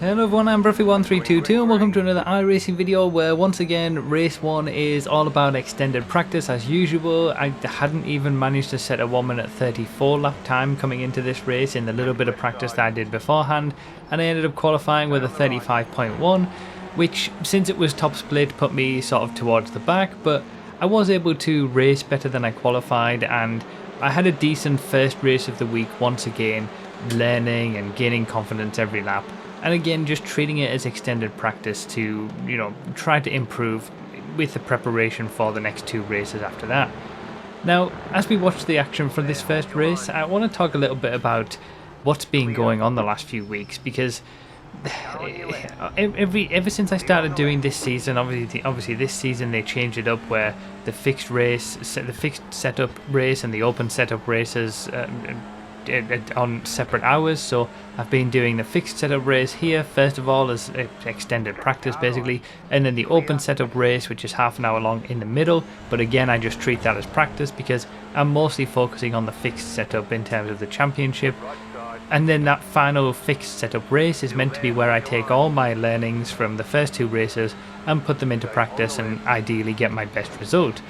Hello everyone, I'm Bruffy1322 and welcome to another iRacing video where once again race 1 is all about extended practice as usual. I hadn't even managed to set a 1 minute 34 lap time coming into this race in the little bit of practice that I did beforehand, and I ended up qualifying with a 35.1, which since it was top split put me sort of towards the back, but I was able to race better than I qualified and I had a decent first race of the week once again, learning and gaining confidence every lap. And again, just treating it as extended practice to, try to improve with the preparation for the next 2 races after that. Now, as we watch the action for this first race, I want to talk a little bit about what's been going on the last few weeks, because ever since I started doing this season, obviously this season they changed it up where the fixed setup race and the open setup races on separate hours. So I've been doing the fixed setup race here first of all as extended practice basically, and then the open setup race which is half an hour long in the middle, but again I just treat that as practice because I'm mostly focusing on the fixed setup in terms of the championship. And then that final fixed setup race is meant to be where I take all my learnings from the first 2 races and put them into practice and ideally get my best result.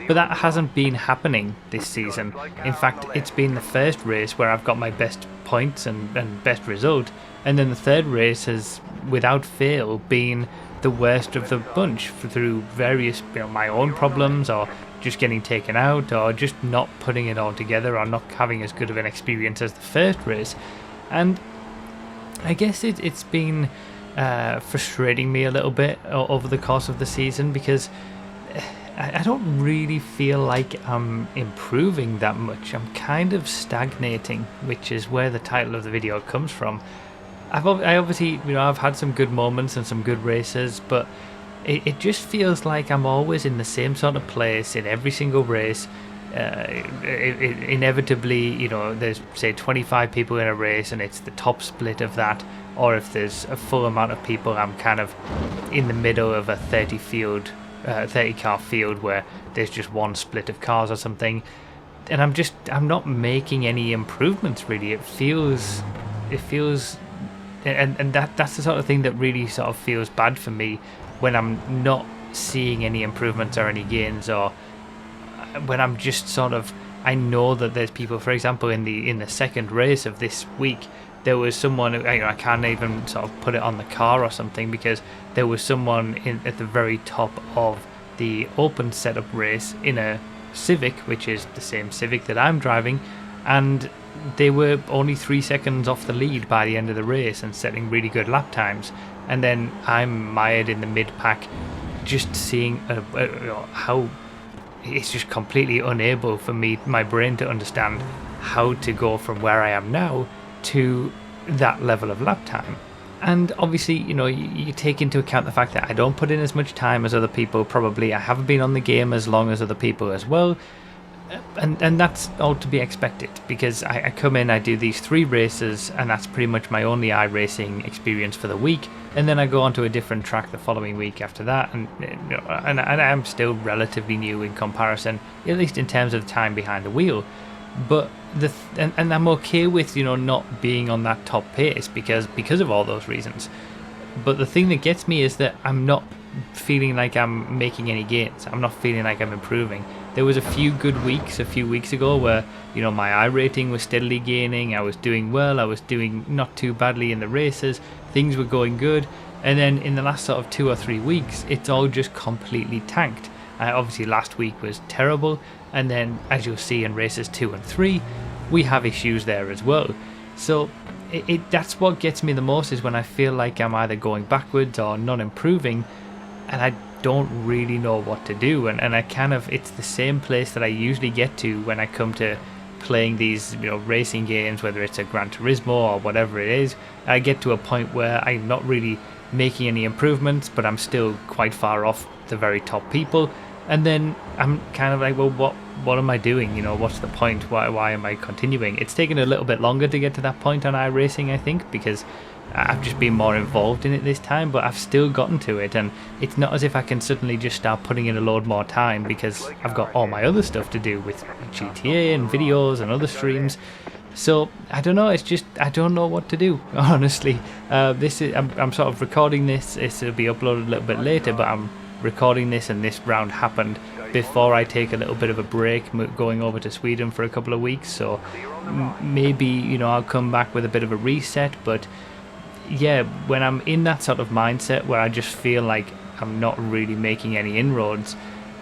But that hasn't been happening this season. In fact, it's been the first race where I've got my best points and best result, and then the third race has, without fail, been the worst of the bunch through various my own problems, or just getting taken out, or just not putting it all together, or not having as good of an experience as the first race. And I guess it's been frustrating me a little bit over the course of the season, because I don't really feel like I'm improving that much. I'm kind of stagnating, which is where the title of the video comes from. I obviously, I've had some good moments and some good races, but it just feels like I'm always in the same sort of place in every single race. Inevitably, there's say 25 people in a race and it's the top split of that, or if there's a full amount of people, I'm kind of in the middle of a 30 car field where there's just one split of cars or something, and I'm not making any improvements really. It feels and that's the sort of thing that really sort of feels bad for me when I'm not seeing any improvements or any gains, or when I'm just sort of, I know that there's people, for example in the second race of this week, there was someone, I can't even sort of put it on the car or something, because there was someone at the very top of the open setup race in a Civic, which is the same Civic that I'm driving, and they were only 3 seconds off the lead by the end of the race and setting really good lap times. And then I'm mired in the mid-pack, just seeing how it's just completely unable for my brain to understand how to go from where I am now to that level of lap time. And obviously, you take into account the fact that I don't put in as much time as other people, probably I haven't been on the game as long as other people as well, and that's all to be expected, because I come in, I do these 3 races, and that's pretty much my only iRacing experience for the week, and then I go on to a different track the following week after that, and I'm still relatively new in comparison, at least in terms of time behind the wheel. But and I'm okay with not being on that top pace because of all those reasons. But the thing that gets me is that I'm not feeling like I'm making any gains. I'm not feeling like I'm improving. There was a few good weeks a few weeks ago where my iRating was steadily gaining. I was doing well. I was doing not too badly in the races. Things were going good. And then in the last sort of 2 or 3 weeks, it's all just completely tanked. Obviously last week was terrible, and then as you'll see in races 2 and 3 we have issues there as well. So that's what gets me the most, is when I feel like I'm either going backwards or not improving, and I don't really know what to do, and I kind of, it's the same place that I usually get to when I come to playing these racing games, whether it's a Gran Turismo or whatever it is. I get to a point where I'm not really making any improvements, but I'm still quite far off the very top people. And then I'm kind of like, well, what am I doing? What's the point? Why am I continuing? It's taken a little bit longer to get to that point on iRacing, I think, because I've just been more involved in it this time, but I've still gotten to it, and it's not as if I can suddenly just start putting in a load more time, because I've got all my other stuff to do with GTA and videos and other streams. So I don't know. It's just I don't know what to do. Honestly, I'm sort of recording this. It'll be uploaded a little bit later, but I'm recording this, and this round happened before I take a little bit of a break, going over to Sweden for a couple of weeks. So maybe, you know, I'll come back with a bit of a reset. But yeah, when I'm in that sort of mindset where I just feel like I'm not really making any inroads,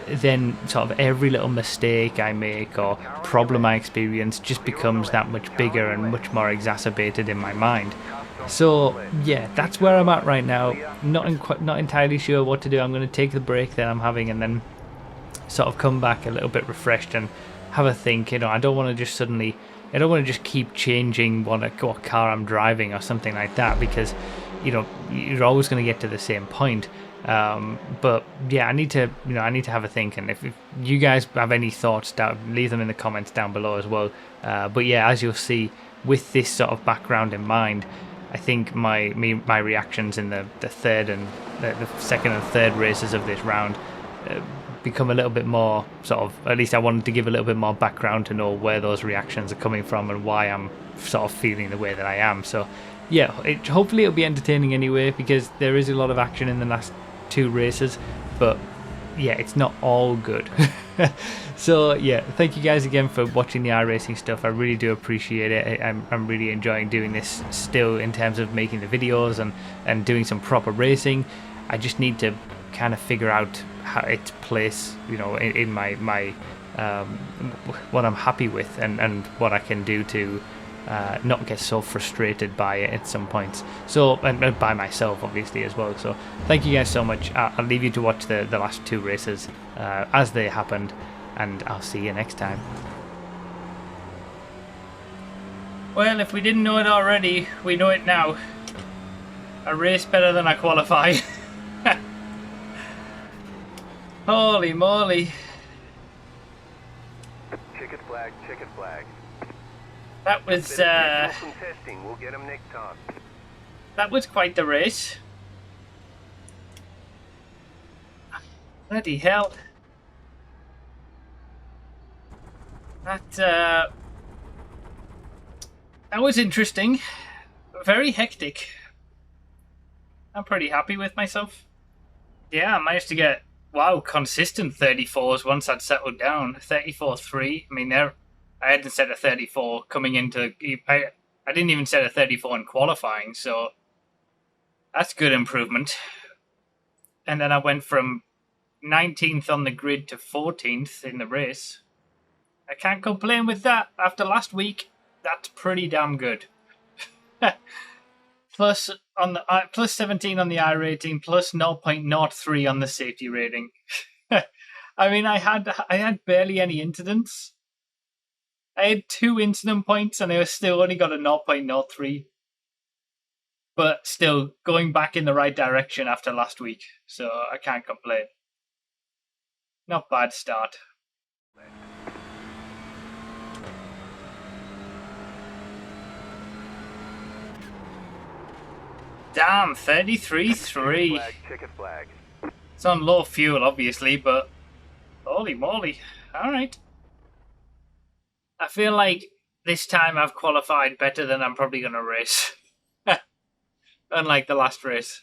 then sort of every little mistake I make or problem I experience just becomes that much bigger and much more exacerbated in my mind. So yeah, that's where I'm at right now. Not entirely sure what to do. I'm going to take the break that I'm having and then sort of come back a little bit refreshed and have a think. You know, I don't want to just keep changing what car I'm driving or something like that, because, you know, you're always going to get to the same point. But yeah, I need to have a think, and if you guys have any thoughts, leave them in the comments down below as well. But yeah, as you'll see, with this sort of background in mind, I think my reactions in the third and the second and third races of this round become a little bit more sort of, at least I wanted to give a little bit more background to know where those reactions are coming from and why I'm sort of feeling the way that I am. So yeah, hopefully it'll be entertaining anyway, because there is a lot of action in the last 2 races, but yeah, it's not all good. So yeah, thank you guys again for watching the iRacing stuff. I really do appreciate it. I'm really enjoying doing this still, in terms of making the videos and doing some proper racing. I just need to kind of figure out how its place, you know, in my what I'm happy with and what I can do to not get so frustrated by it at some points. So, and by myself obviously as well. So thank you guys so much. I'll leave you to watch the last 2 races as they happened, and I'll see you next time. Well, if we didn't know it already, we know it now. I race better than I qualify. Holy moly. Checkered flag, checkered flag. That was We'll get 'em next time. That was quite the race. Bloody hell. That was interesting. Very hectic. I'm pretty happy with myself. Yeah, I managed to get, wow, consistent 34s once I'd settled down. 34.3. I mean, I hadn't set a 34 coming into... I didn't even set a 34 in qualifying, so that's good improvement. And then I went from 19th on the grid to 14th in the race. I can't complain with that. After last week, that's pretty damn good. Plus 17 on the iRating, plus 0.03 on the safety rating. I mean, I had barely any incidents. I had 2 incident points and I still only got a 0.03. But still going back in the right direction after last week, so I can't complain. Not bad start. Damn, 33.3. Checkered flag. It's on low fuel, obviously, but holy moly. Alright. I feel like this time I've qualified better than I'm probably going to race. Unlike the last race.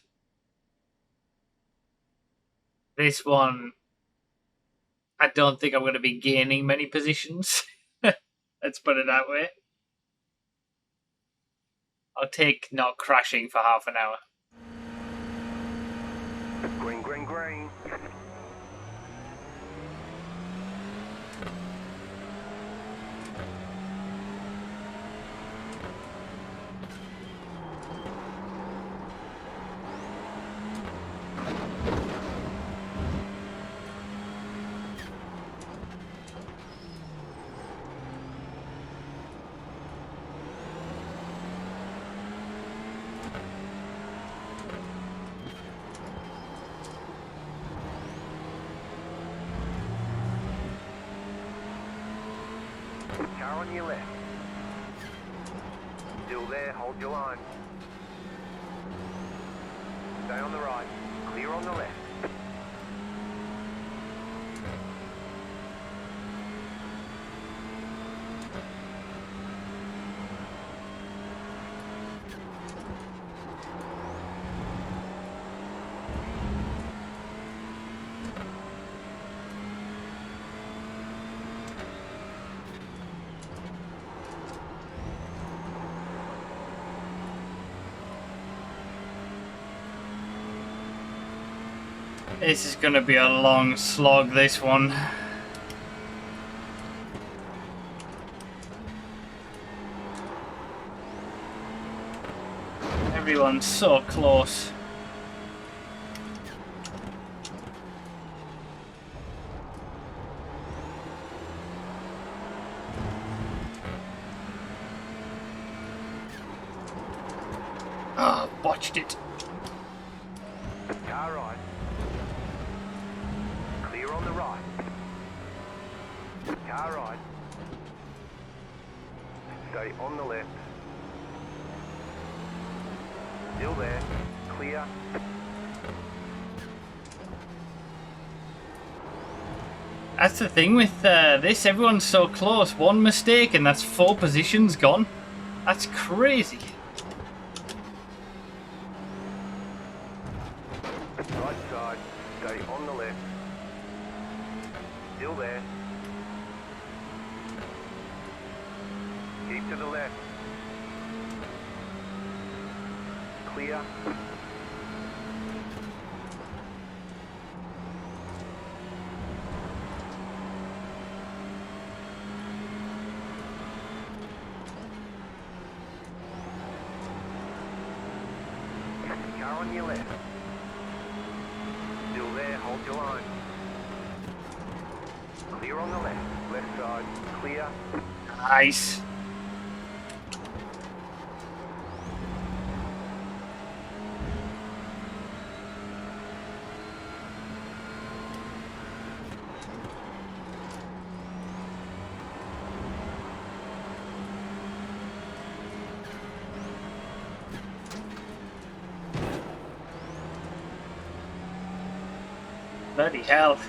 This one, I don't think I'm going to be gaining many positions. Let's put it that way. I'll take not crashing for half an hour. Green, green, green. Car on your left. Still there, hold your line. Stay on the right, clear on the left. This is going to be a long slog, this one. Everyone's so close. Ah, botched it. Car right. Clear on the right. Car right. Stay on the left. Still there. Clear. That's the thing with this, everyone's so close. One mistake and that's 4 positions gone. That's crazy. Right side. Stay on the left. Still there. Keep to the left. Clear. Car on your left. Still there, hold your line. Clear on the left. Left side. Clear. Nice. Bloody hell.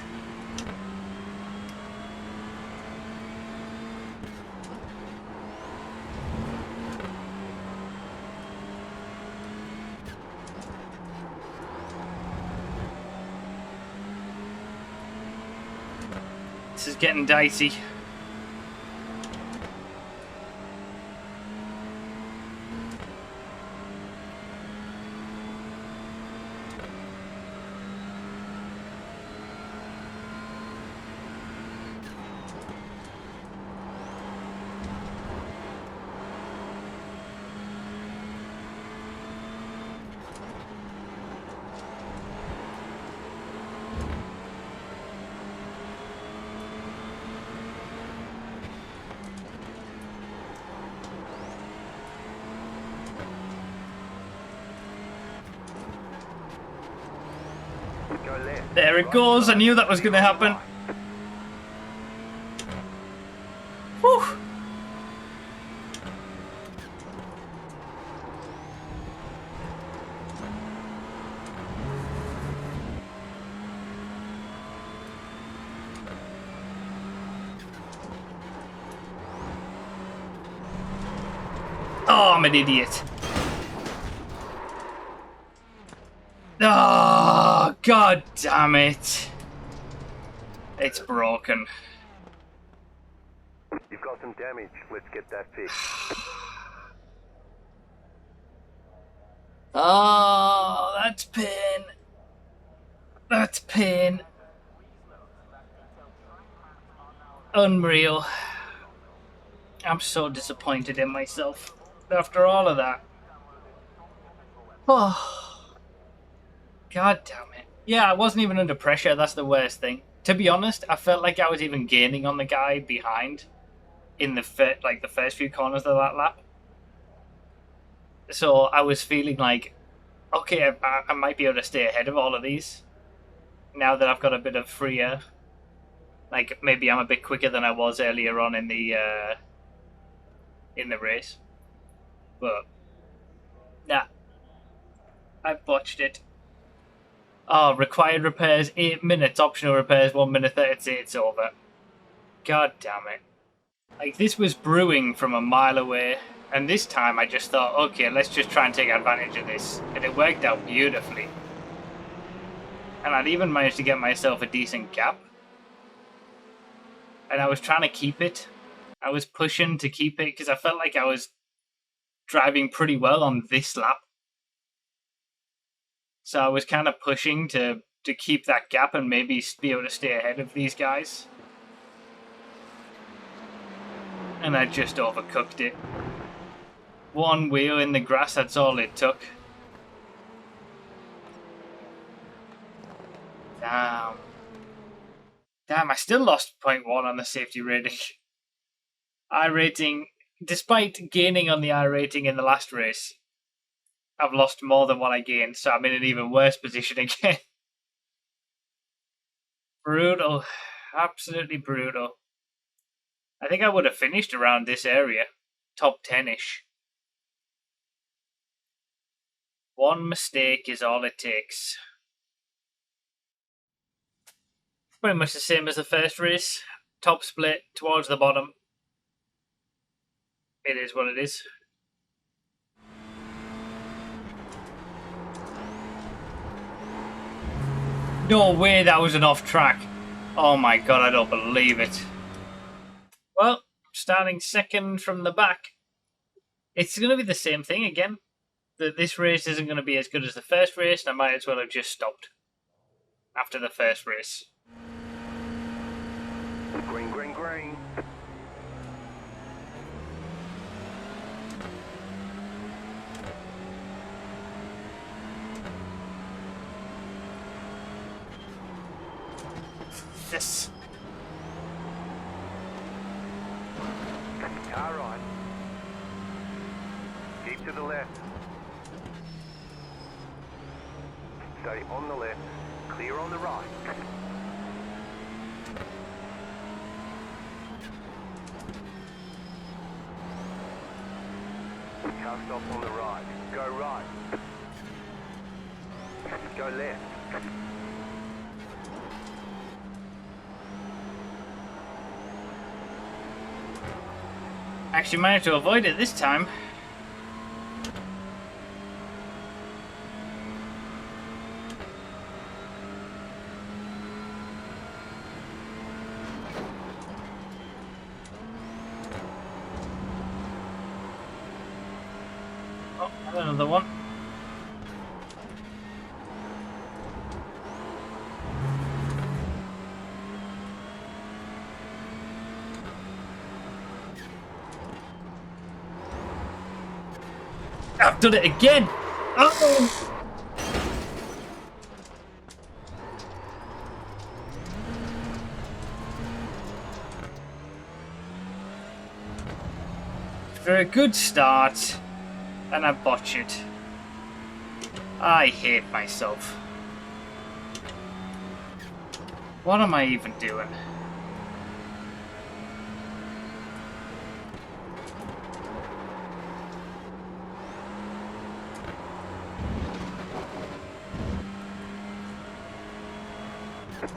This is getting dicey. Go left. There it goes. I knew that was going to happen. Whew. Oh, I'm an idiot. Oh, god damn it. It's broken. You've got some damage. Let's get that fixed. Oh, that's pain. That's pain. Unreal. I'm so disappointed in myself after all of that. Oh. God damn it. Yeah, I wasn't even under pressure. That's the worst thing. To be honest, I felt like I was even gaining on the guy behind in the first few corners of that lap. So I was feeling like, okay, I might be able to stay ahead of all of these now that I've got a bit of freer. Like maybe I'm a bit quicker than I was earlier on in the race. But nah, I botched it. Oh, required repairs, 8 minutes. Optional repairs, 1 minute 30. It's over. God damn it. Like, this was brewing from a mile away. And this time I just thought, okay, let's just try and take advantage of this. And it worked out beautifully. And I'd even managed to get myself a decent gap. And I was trying to keep it. I was pushing to keep it because I felt like I was driving pretty well on this lap. So I was kind of pushing to to keep that gap and maybe be able to stay ahead of these guys. And I just overcooked it. One wheel in the grass, that's all it took. Damn. Damn, I still lost 0.1 on the safety rating. iRating, despite gaining on the iRating in the last race, I've lost more than what I gained, so I'm in an even worse position again. Brutal. Absolutely brutal. I think I would have finished around this area. Top 10-ish. One mistake is all it takes. Pretty much the same as the first race. Top split towards the bottom. It is what it is. No way that was an off track. Oh my god, I don't believe it. Well, starting second from the back. It's going to be the same thing again. This race isn't going to be as good as the first race, and I might as well have just stopped after the first race. Green, green, green. Yes. Car right. Keep to the left. Stay on the left. Clear on the right. Car stop on the right. Go right. Go left. Actually managed to avoid it this time. Oh, another one. I've done it again! Uh-oh! For a good start, and I botch it. I hate myself. What am I even doing?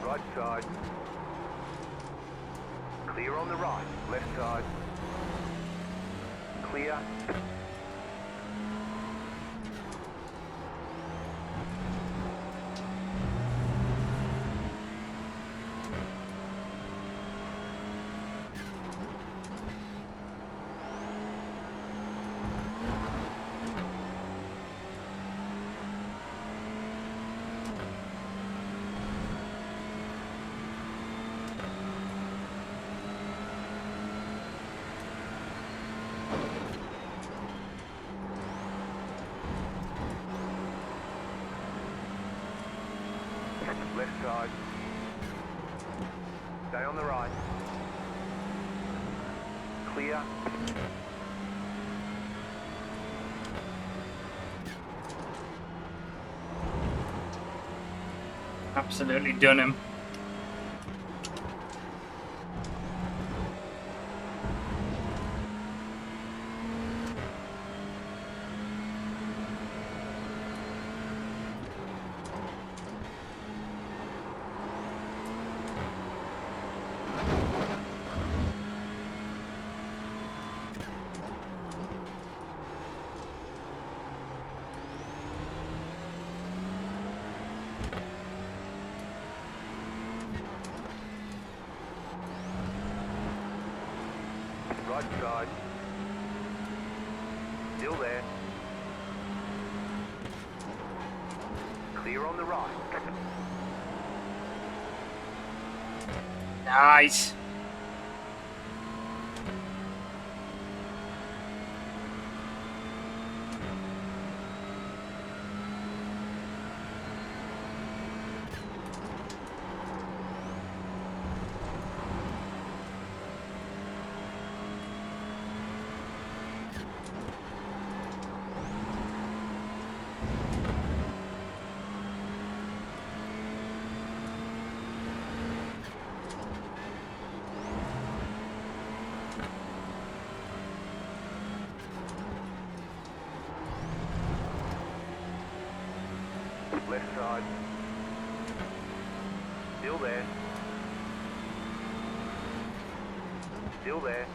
Right side. Clear on the right. Left side. Clear. Left side. Stay on the right. Clear. Absolutely done him. Right side. Still there. Clear on the right. Nice. Left side. Still there. Still there.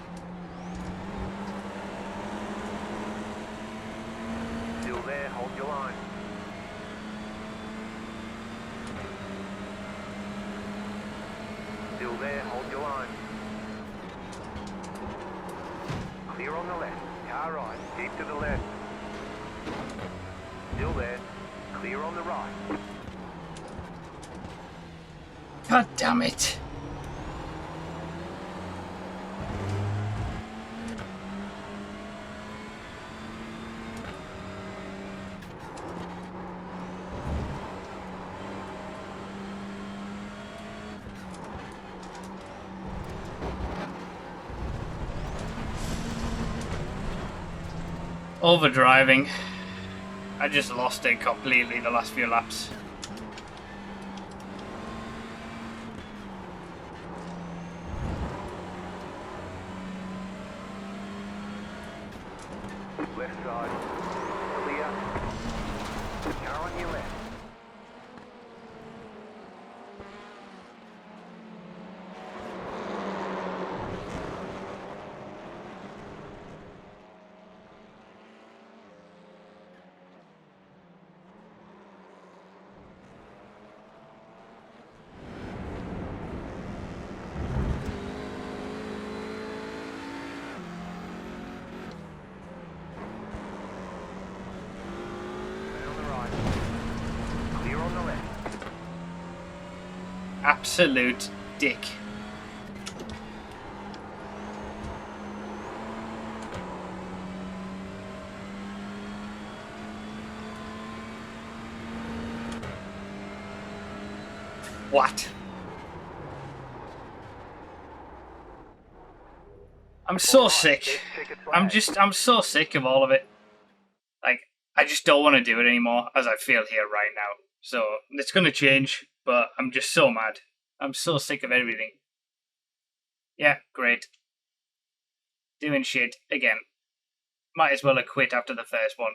Still there, hold your line. Still there, hold your line. Clear on the left, car right, keep to the left. Still there, clear on the right. God damn it. Overdriving. I just lost it completely the last few laps. Left side, clear. Car on your left. Absolute dick. What? I'm so sick. I'm so sick of all of it. Like, I just don't want to do it anymore as I feel here right now. So, it's going to change, but I'm just so mad. I'm so sick of everything. Yeah, great. Doing shit again. Might as well have quit after the first one.